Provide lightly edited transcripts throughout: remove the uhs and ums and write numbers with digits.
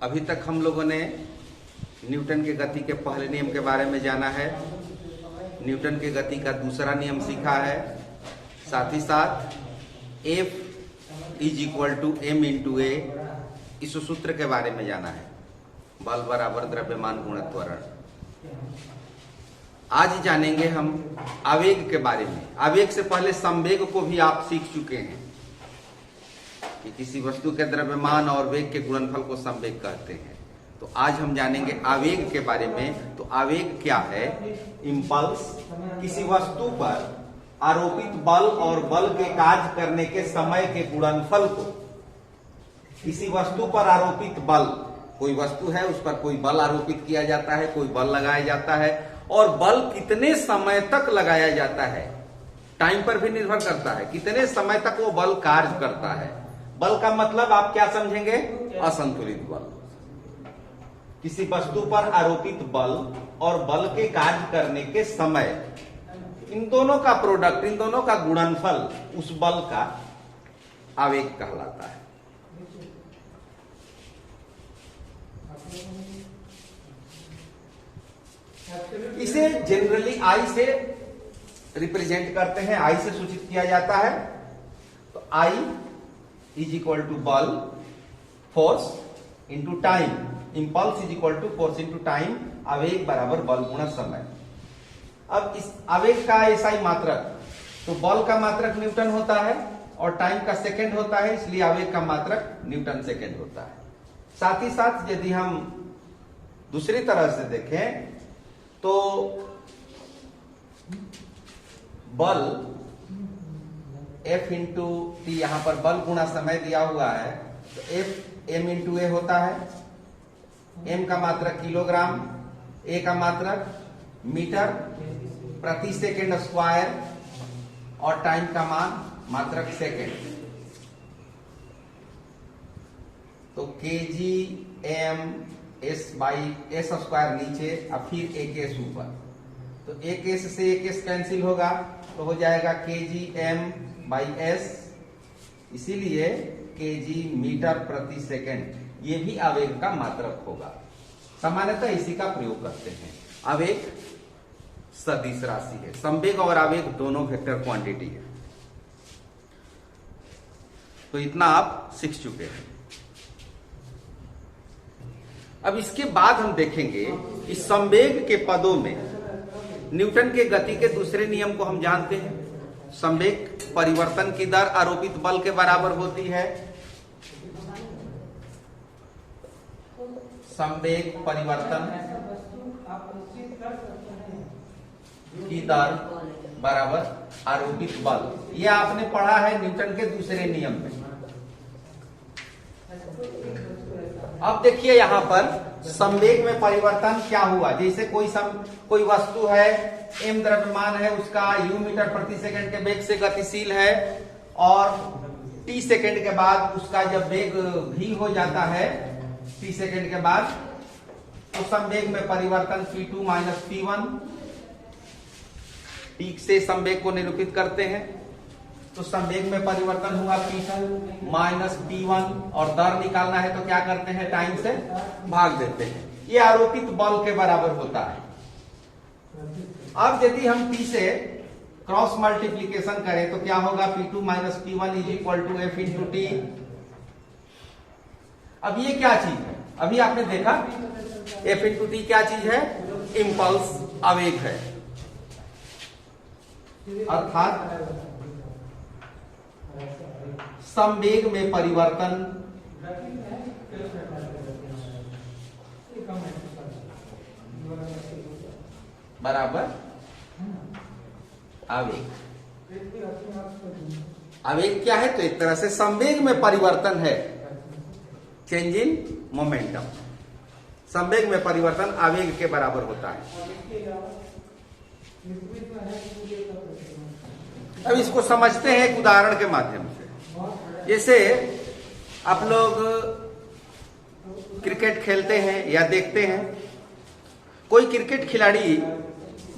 अभी तक हम लोगों ने न्यूटन के गति के पहले नियम के बारे में जाना है, न्यूटन के गति का दूसरा नियम सीखा है, साथ ही साथ F = m × a इस सूत्र के बारे में जाना है, बल बराबर द्रव्यमान गुणा त्वरण। आज जानेंगे हम आवेग के बारे में। आवेग से पहले संवेग को भी आप सीख चुके हैं कि किसी वस्तु के द्रव्यमान और वेग के गुणनफल को संवेग कहते हैं। तो आज हम जानेंगे आवेग के बारे में। तो आवेग क्या है? इंपल्स, किसी वस्तु पर आरोपित बल और बल के कार्य करने के समय के गुणनफल को, किसी वस्तु पर आरोपित बल, कोई वस्तु है उस पर कोई बल आरोपित किया जाता है, कोई बल लगाया जाता है, और बल कितने समय तक लगाया जाता है टाइम पर भी निर्भर करता है, कितने समय तक वो बल कार्य करता है। बल का मतलब आप क्या समझेंगे? असंतुलित बल। किसी वस्तु पर आरोपित बल और बल के कार्य करने के समय, इन दोनों का प्रोडक्ट, इन दोनों का गुणनफल उस बल का आवेग कहलाता है। इसे जनरली आई से रिप्रेजेंट करते हैं, आई से सूचित किया जाता है। तो आई = बल, force into time, impulse = force into time, आवेग बराबर बल गुणा समय। अब इस आवेग का ऐसा मात्रक, तो बल का मात्रक न्यूटन होता है और टाइम का सेकंड होता है, इसलिए आवेग का मात्रक न्यूटन सेकंड होता है। साथ ही साथ यदि हम दूसरी तरह से देखें तो बल F × t, यहां पर बल गुणा समय दिया हुआ है, तो F m × a होता है। m का मात्रक किलोग्राम, a का मात्रक मीटर प्रति सेकेंड स्क्वायर और टाइम का मान मात्रक सेकेंड। तो kg/m s/s² नीचे और फिर एक s ऊपर, तो एक s से एक s कैंसिल होगा तो हो जाएगा kg/m/s, इसीलिए kg मीटर प्रति सेकेंड ये भी आवेग का मात्रक होगा। सामान्यतः इसी का प्रयोग करते हैं। आवेग सदिश राशि है, संवेग और आवेग दोनों वेक्टर क्वांटिटी है। तो इतना आप सीख चुके हैं। अब इसके बाद हम देखेंगे इस संवेग के पदों में न्यूटन के गति के दूसरे नियम को हम जानते हैं। संवेग परिवर्तन की दर आरोपित बल के बराबर होती है। संवेग परिवर्तन की दर बराबर आरोपित बल, ये आपने पढ़ा है न्यूटन के दूसरे नियम में। अब देखिए यहां पर संवेग में परिवर्तन क्या हुआ। जैसे कोई वस्तु है, m द्रव्यमान है, उसका u मीटर प्रति सेकंड के वेग से गतिशील है और t सेकंड के बाद उसका जब वेग v हो जाता है, t सेकंड के बाद, तो संवेग में परिवर्तन p2 - p1, t से संवेग को निरूपित करते हैं। तो संवेग में परिवर्तन हुआ p2 - p1 और दर निकालना है तो क्या करते हैं? टाइम से भाग देते हैं। ये आरोपित बल के बराबर होता है। अब यदि हम t से क्रॉस मल्टीप्लीकेशन करें तो क्या होगा? p2 - p1 = f × t। अब ये क्या चीज है? अभी आपने देखा f × t क्या चीज है? इंपल्स, आवेग है। अर्थात संवेग में परिवर्तन बराबर आवेग। आवेग क्या है? तो एक तरह से संवेग में परिवर्तन है, चेंज इन मोमेंटम। संवेग में परिवर्तन आवेग के बराबर होता है। अब इसको समझते हैं एक उदाहरण के माध्यम से। जैसे आप लोग क्रिकेट खेलते हैं या देखते हैं, कोई क्रिकेट खिलाड़ी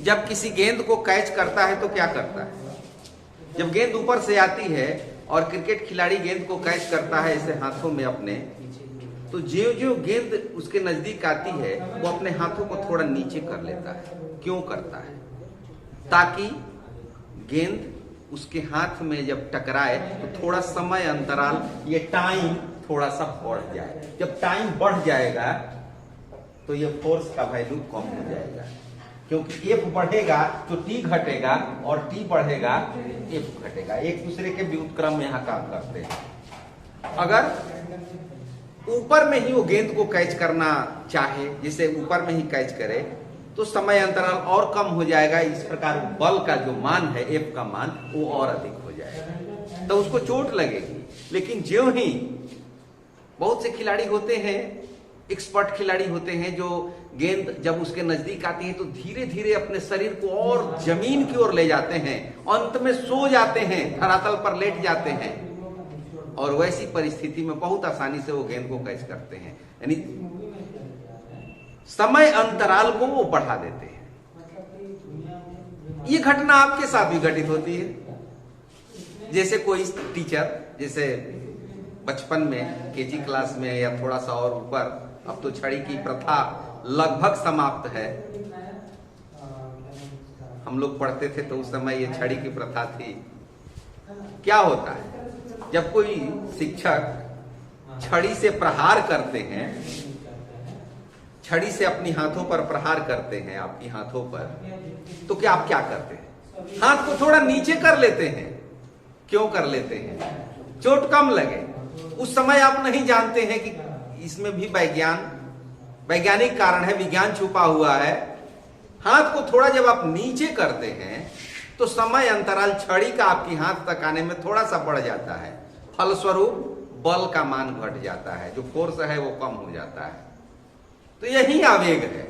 जब किसी गेंद को कैच करता है तो क्या करता है? जब गेंद ऊपर से आती है और क्रिकेट खिलाड़ी गेंद को कैच करता है ऐसे हाथों में अपने, तो जो जो गेंद उसके नजदीक आती है वो अपने हाथों को थोड़ा नीचे कर लेता है। क्यों करता है? ताकि गेंद उसके हाथ में जब टकराए तो थोड़ा समय अंतराल, ये टाइम थोड़ा सा बढ़ जाए। जब टाइम बढ़ जाएगा तो ये फोर्स का वैल्यू कम हो जाएगा, क्योंकि एफ बढ़ेगा तो टी घटेगा और टी बढ़ेगा एफ घटेगा। एक दूसरे के व्युत्क्रम में यहाँ काम करते हैं। अगर ऊपर में ही वो गेंद को कैच करना चाहे, जिसे ऊपर में ही कैच करे, तो समय अंतराल और कम हो जाएगा। इस प्रकार बल का जो मान है, एफ का मान, वो और अधिक हो जाएगा, तो उसको चोट लगेगी। लेकिन ज्यों ही बहुत से खिलाड़ी होते हैं, एक्सपर्ट खिलाड़ी होते हैं, जो गेंद जब उसके नजदीक आती है तो धीरे धीरे अपने शरीर को और जमीन की ओर ले जाते हैं, अंत में सो जाते हैं, धरातल पर लेट जाते हैं, और वैसी परिस्थिति में बहुत आसानी से वो गेंद को कैच करते हैं। यानी समय अंतराल को वो बढ़ा देते हैं। ये घटना आपके साथ भी घटित होती है। जैसे कोई टीचर, जैसे बचपन में केजी क्लास में या थोड़ा सा और ऊपर, अब तो छड़ी की प्रथा लगभग समाप्त है। हम लोग पढ़ते थे तो उस समय ये छड़ी की प्रथा थी। क्या होता है, जब कोई शिक्षक छड़ी से प्रहार करते हैं, छड़ी से अपनी हाथों पर प्रहार करते हैं, आपकी हाथों पर, तो क्या आप क्या करते हैं? हाथ को थोड़ा नीचे कर लेते हैं। क्यों कर लेते हैं? चोट कम लगे। उस समय आप नहीं जानते हैं कि इसमें भी वैज्ञानिक कारण है, विज्ञान छुपा हुआ है। हाथ को थोड़ा जब आप नीचे करते हैं तो समय अंतराल छड़ी का आपकी हाथ तक आने में थोड़ा सा बढ़ जाता है, फलस्वरूप बल का मान घट जाता है, जो फोर्स है वो कम हो जाता है। तो यही आवेग है।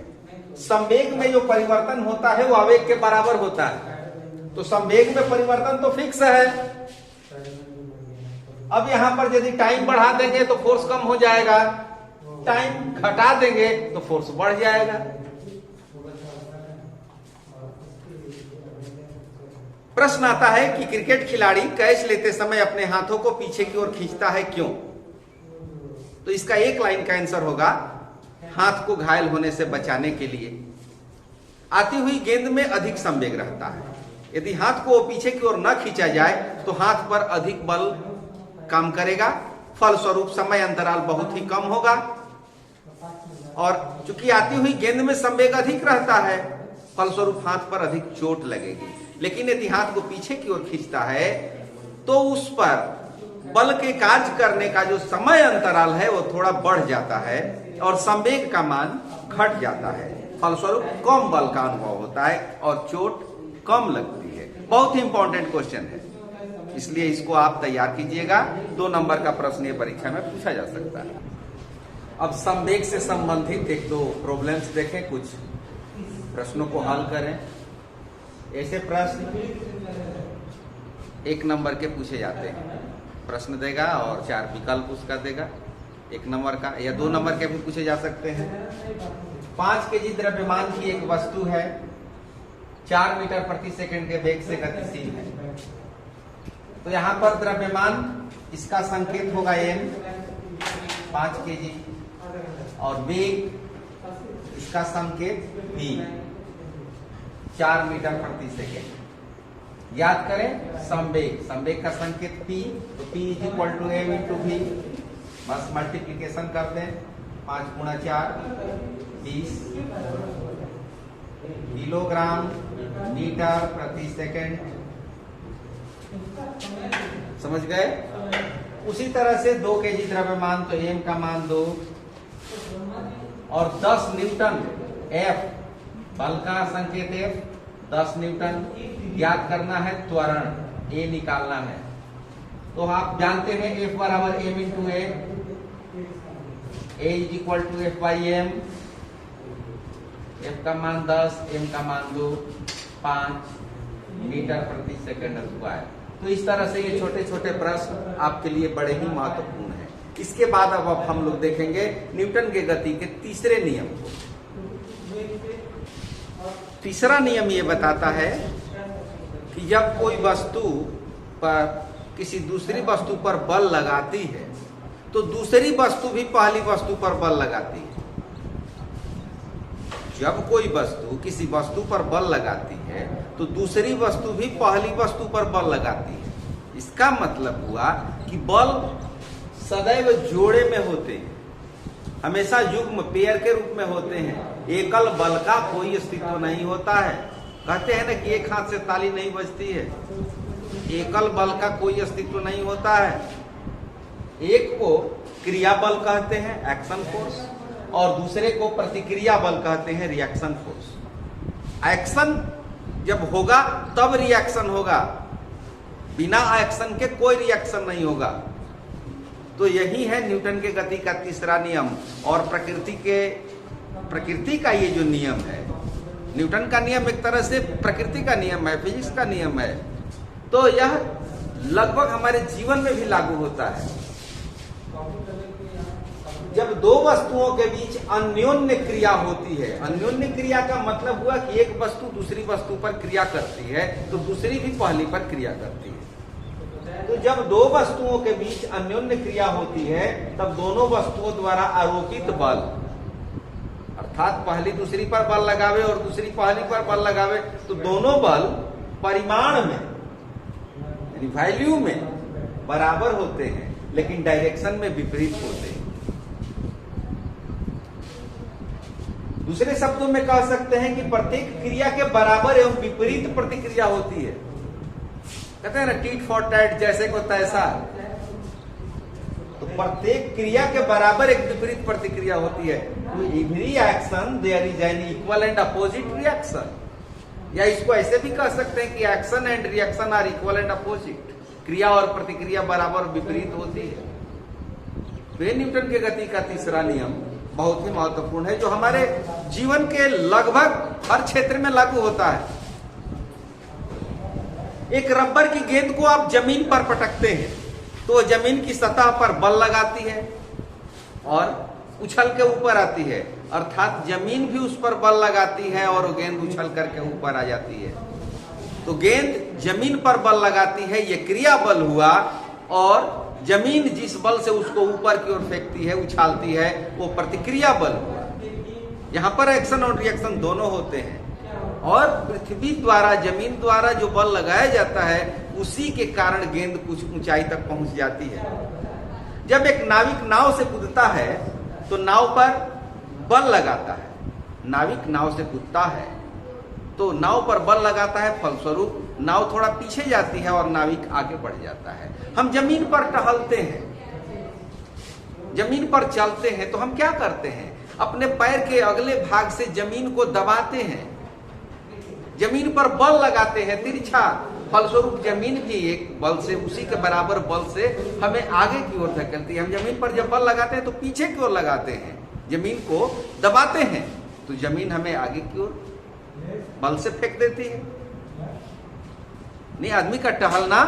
संवेग में जो परिवर्तन होता है वो आवेग के बराबर होता है। तो संवेग में परिवर्तन तो फिक्स है। अब यहां पर यदि टाइम बढ़ा देंगे तो फोर्स कम हो जाएगा, टाइम घटा देंगे तो फोर्स बढ़ जाएगा। प्रश्न आता है कि क्रिकेट खिलाड़ी कैच लेते समय अपने हाथों को पीछे की ओर खींचता है, क्यों? तो इसका एक लाइन का आंसर होगा, हाथ को घायल होने से बचाने के लिए। आती हुई गेंद में अधिक संवेग रहता है। यदि हाथ को पीछे की ओर न खींचा जाए तो हाथ पर अधिक बल काम करेगा, फलस्वरूप समय अंतराल बहुत ही कम होगा। और चूंकि आती हुई गेंद में संवेग अधिक रहता है, फलस्वरूप हाथ पर अधिक चोट लगेगी। लेकिन यदि हाथ को पीछे की ओर खींचता है तो उस पर बल के कार्य करने का जो समय अंतराल है वो थोड़ा बढ़ जाता है और संवेग का मान घट जाता है, फलस्वरूप कम बल का अनुभव होता है और चोट कम लगती है। बहुत ही इंपॉर्टेंट क्वेश्चन है, इसलिए इसको आप तैयार कीजिएगा। 2 नंबर का प्रश्न ये परीक्षा में पूछा जा सकता है। अब संवेग से संबंधित 1-2 प्रॉब्लम्स देखें, कुछ प्रश्नों को हल करें। ऐसे प्रश्न 1 नंबर के पूछे जाते हैं। प्रश्न देगा और 4 विकल्प उसका देगा। 1 नंबर का या 2 नंबर के भी पूछे जा सकते हैं। 5 केजी द्रव्यमान की एक वस्तु है, 4 मीटर प्रति सेकंड के वेग से गतिशील है। तो यहां पर द्रव्यमान, इसका संकेत होगा m, 5 केजी, और वेग इसका संकेत v, 4 मीटर प्रति सेकेंड। याद करें संवेग का संकेत p, तो p is equal to m into v। बस मल्टीप्लीकेशन कर दें, 5 गुणा 4 20 किलोग्राम मीटर प्रति सेकेंड। समझ गए? उसी तरह से 2 केजी द्रव्यमान, तो m का मान 2 और 10 न्यूटन F, बल का संकेत F, 10 न्यूटन। याद करना है त्वरण, A निकालना है। तो आप जानते हैं F बराबर m इंटू A is equal to F by M। F का मान 10, M का मान 2, 5 मीटर प्रति सेकंड स्क्वायर। तो इस तरह से ये छोटे छोटे प्रश्न आपके लिए बड़े ही महत्वपूर्ण हैं। इसके बाद अब हम लोग देखेंगे न्यूटन के गति के तीसरे नियम को। तीसरा नियम ये बताता है कि जब कोई वस्तु पर किसी दूसरी वस्तु पर बल लगाती है तो दूसरी वस्तु भी पहली वस्तु पर बल लगाती है। जब कोई वस्तु किसी वस्तु पर बल लगाती है तो दूसरी वस्तु भी पहली वस्तु पर बल लगाती है। इसका मतलब हुआ कि बल सदैव जोड़े में होते हैं, हमेशा युग्म पेयर के रूप में होते हैं। एकल बल का कोई अस्तित्व नहीं होता है। कहते हैं ना कि एक हाथ से ताली नहीं बजती है। एकल बल का कोई अस्तित्व नहीं होता है। एक को क्रिया बल कहते हैं, एक्शन फोर्स, और दूसरे को प्रतिक्रिया बल कहते हैं, रिएक्शन फोर्स। एक्शन जब होगा तब रिएक्शन होगा, बिना एक्शन के कोई रिएक्शन नहीं होगा। तो यही है न्यूटन के गति का तीसरा नियम। और प्रकृति का ये जो नियम है, न्यूटन का नियम एक तरह से प्रकृति का नियम है, फिजिक्स का नियम है। तो यह लगभग हमारे जीवन में भी लागू होता है। जब दो वस्तुओं के बीच अन्योन्य क्रिया होती है, अन्योन्य क्रिया का मतलब हुआ कि एक वस्तु दूसरी वस्तु पर क्रिया करती है तो दूसरी भी पहली पर क्रिया करती है। तो जब दो वस्तुओं के बीच अन्योन्य क्रिया होती है तब दोनों वस्तुओं द्वारा आरोपित बल, अर्थात पहली दूसरी पर बल लगावे और दूसरी पहली पर बल लगावे, तो दोनों बल परिमाण में यानी वैल्यू में बराबर होते हैं, लेकिन डायरेक्शन में विपरीत होते हैं। दूसरे शब्दों में कह सकते हैं कि प्रत्येक क्रिया के बराबर एवं विपरीत प्रतिक्रिया होती है। कहते हैं ना टीट फॉर टैट, जैसे को तैसा। तो प्रत्येक क्रिया के बराबर एक विपरीत प्रतिक्रिया होती है। तो every action there is an equal and opposite reaction, या इसको ऐसे भी कह सकते हैं कि action and reaction are equal and opposite. क्रिया और प्रतिक्रिया बराबर विपरीत होती है। तो न्यूटन के गति का तीसरा नियम बहुत ही महत्वपूर्ण है, जो हमारे जीवन के लगभग हर क्षेत्र में लागू होता है। एक रबर की गेंद को आप जमीन पर पटकते हैं तो जमीन की सतह पर बल लगाती है और उछल के ऊपर आती है, अर्थात जमीन भी उस पर बल लगाती है और गेंद उछल करके ऊपर आ जाती है। तो गेंद जमीन पर बल लगाती है, यह क्रिया बल हुआ, और जमीन जिस बल से उसको ऊपर की ओर फेंकती है, उछालती है, वो प्रतिक्रिया बल हुआ। यहां पर एक्शन और रिएक्शन दोनों होते हैं। और पृथ्वी द्वारा, जमीन द्वारा जो बल लगाया जाता है उसी के कारण गेंद कुछ ऊंचाई तक पहुंच जाती है। जब एक नाविक नाव से कूदता है तो नाव पर बल लगाता है, नाविक नाव से कूदता है तो नाव पर बल लगाता है, फलस्वरूप नाव थोड़ा पीछे जाती है और नाविक आगे बढ़ जाता है। हम जमीन पर टहलते हैं, जमीन पर चलते हैं तो हम क्या करते हैं, अपने पैर के अगले भाग से जमीन को दबाते हैं, जमीन पर बल लगाते हैं तिरछा, फलस्वरूप जमीन भी एक बल से, उसी के बराबर बल से हमें आगे की ओर धकेलती है। हम जमीन पर जब बल लगाते हैं तो पीछे की ओर लगाते हैं, जमीन को दबाते हैं तो जमीन हमें आगे की ओर बल से फेंक देती है। नहीं, आदमी का टहलना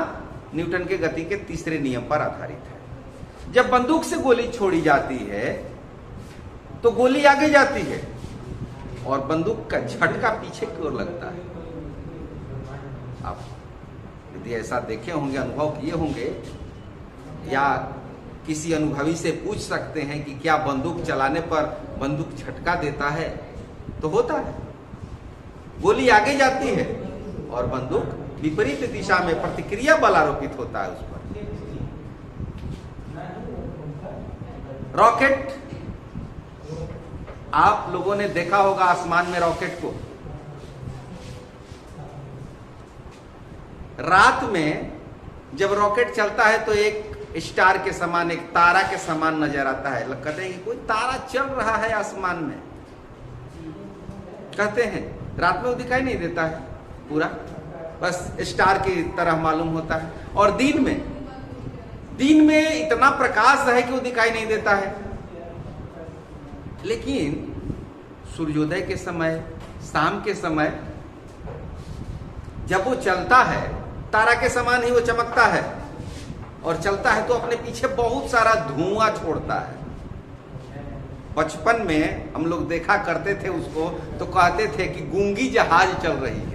न्यूटन के गति के तीसरे नियम पर आधारित है। जब बंदूक से गोली छोड़ी जाती है तो गोली आगे जाती है और बंदूक का झटका पीछे की ओर लगता है। आप यदि ऐसा देखे होंगे, अनुभव किए होंगे, या किसी अनुभवी से पूछ सकते हैं कि क्या बंदूक चलाने पर बंदूक झटका देता है, तो होता है। गोली आगे जाती है और बंदूक विपरीत दिशा में प्रतिक्रिया बल आरोपित होता है उस पर। रॉकेट, आप लोगों ने देखा होगा आसमान में रॉकेट को। रात में जब रॉकेट चलता है तो एक स्टार के समान, एक तारा के समान नजर आता है। कहते हैं कि कोई तारा चल रहा है आसमान में, कहते हैं। रात में वो दिखाई नहीं देता है पूरा, बस स्टार की तरह मालूम होता है। और दिन में इतना प्रकाश है कि वो दिखाई नहीं देता है। लेकिन सूर्योदय के समय, शाम के समय जब वो चलता है, तारा के समान ही वो चमकता है, और चलता है तो अपने पीछे बहुत सारा धुआं छोड़ता है। बचपन में हम लोग देखा करते थे उसको, तो कहते थे कि गूंगी जहाज चल रही है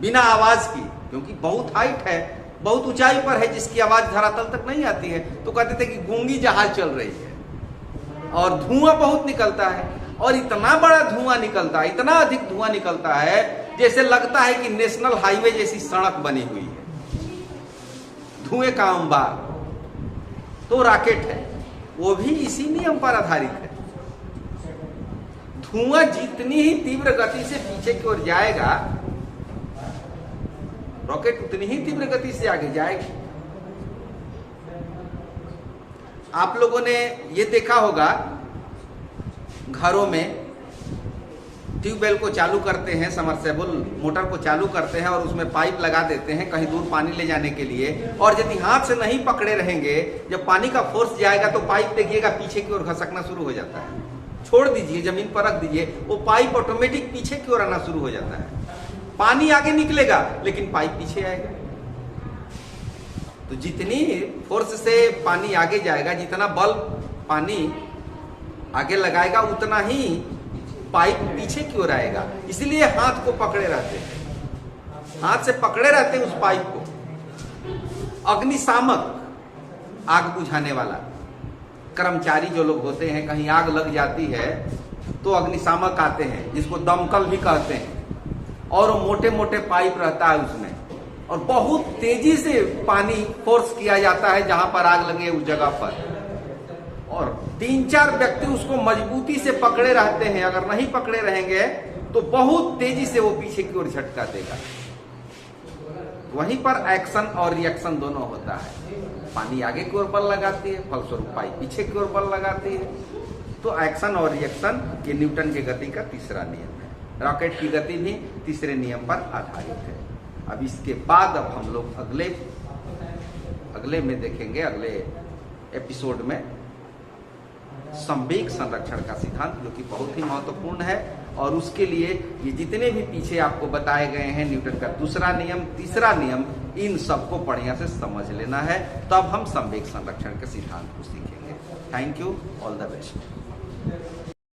बिना आवाज की, क्योंकि बहुत हाइट है बहुत ऊंचाई पर है जिसकी आवाज धरातल तक नहीं आती है, तो कहते थे कि गूंगी जहाज चल रही है। और धुआं बहुत निकलता है, और इतना बड़ा धुआं निकलता है, इतना अधिक धुआं निकलता है, जैसे लगता है कि नेशनल हाईवे जैसी सड़क बनी हुई है, धुएं का अंबार। तो रॉकेट है, वो भी इसी नियम पर आधारित है। धुआं जितनी ही तीव्र गति से पीछे की ओर जाएगा, रॉकेट उतनी ही तीव्र गति से आगे जाएगी। आप लोगों ने ये देखा होगा, घरों में ट्यूबवेल को चालू करते हैं, समरसेबल मोटर को चालू करते हैं और उसमें पाइप लगा देते हैं कहीं दूर पानी ले जाने के लिए। और यदि हाथ से नहीं पकड़े रहेंगे, जब पानी का फोर्स जाएगा तो पाइप देखिएगा पीछे की ओर घसकना शुरू हो जाता है। छोड़ दीजिए, जमीन पर रख दीजिए, वो पाइप ऑटोमेटिक पीछे की ओर आना शुरू हो जाता है। पानी आगे निकलेगा लेकिन पाइप पीछे आएगा। तो जितनी फोर्स से पानी आगे जाएगा, जितना बल पानी आगे लगाएगा, उतना ही पाइप पीछे की ओर आएगा। इसलिए हाथ को पकड़े रहते हैं, हाथ से पकड़े रहते हैं उस पाइप को। अग्निशामक, आग बुझाने वाला कर्मचारी जो लोग होते हैं, कहीं आग लग जाती है तो अग्निशामक आते हैं, जिसको दमकल भी कहते हैं। और वो मोटे मोटे पाइप रहता है उसमें, और बहुत तेजी से पानी फोर्स किया जाता है जहां पर आग लगे उस जगह पर। और 3-4 व्यक्ति उसको मजबूती से पकड़े रहते हैं। अगर नहीं पकड़े रहेंगे तो बहुत तेजी से वो पीछे की ओर झटका देगा। वहीं पर एक्शन और रिएक्शन दोनों होता है। पानी आगे की ओर बल लगाती है, फलस्वरूप पाइप पीछे की ओर बल लगाती है। तो एक्शन और रिएक्शन ये न्यूटन की गति का तीसरा नियम है। रॉकेट की गति भी तीसरे नियम पर आधारित है। अब इसके बाद अब हम लोग अगले में देखेंगे, अगले एपिसोड में संवेग संरक्षण का सिद्धांत, जो कि बहुत ही महत्वपूर्ण है। और उसके लिए ये जितने भी पीछे आपको बताए गए हैं, न्यूटन का दूसरा नियम, तीसरा नियम, इन सबको बढ़िया से समझ लेना है, तब हम संवेग संरक्षण के सिद्धांत को सीखेंगे। Thank you, all the best.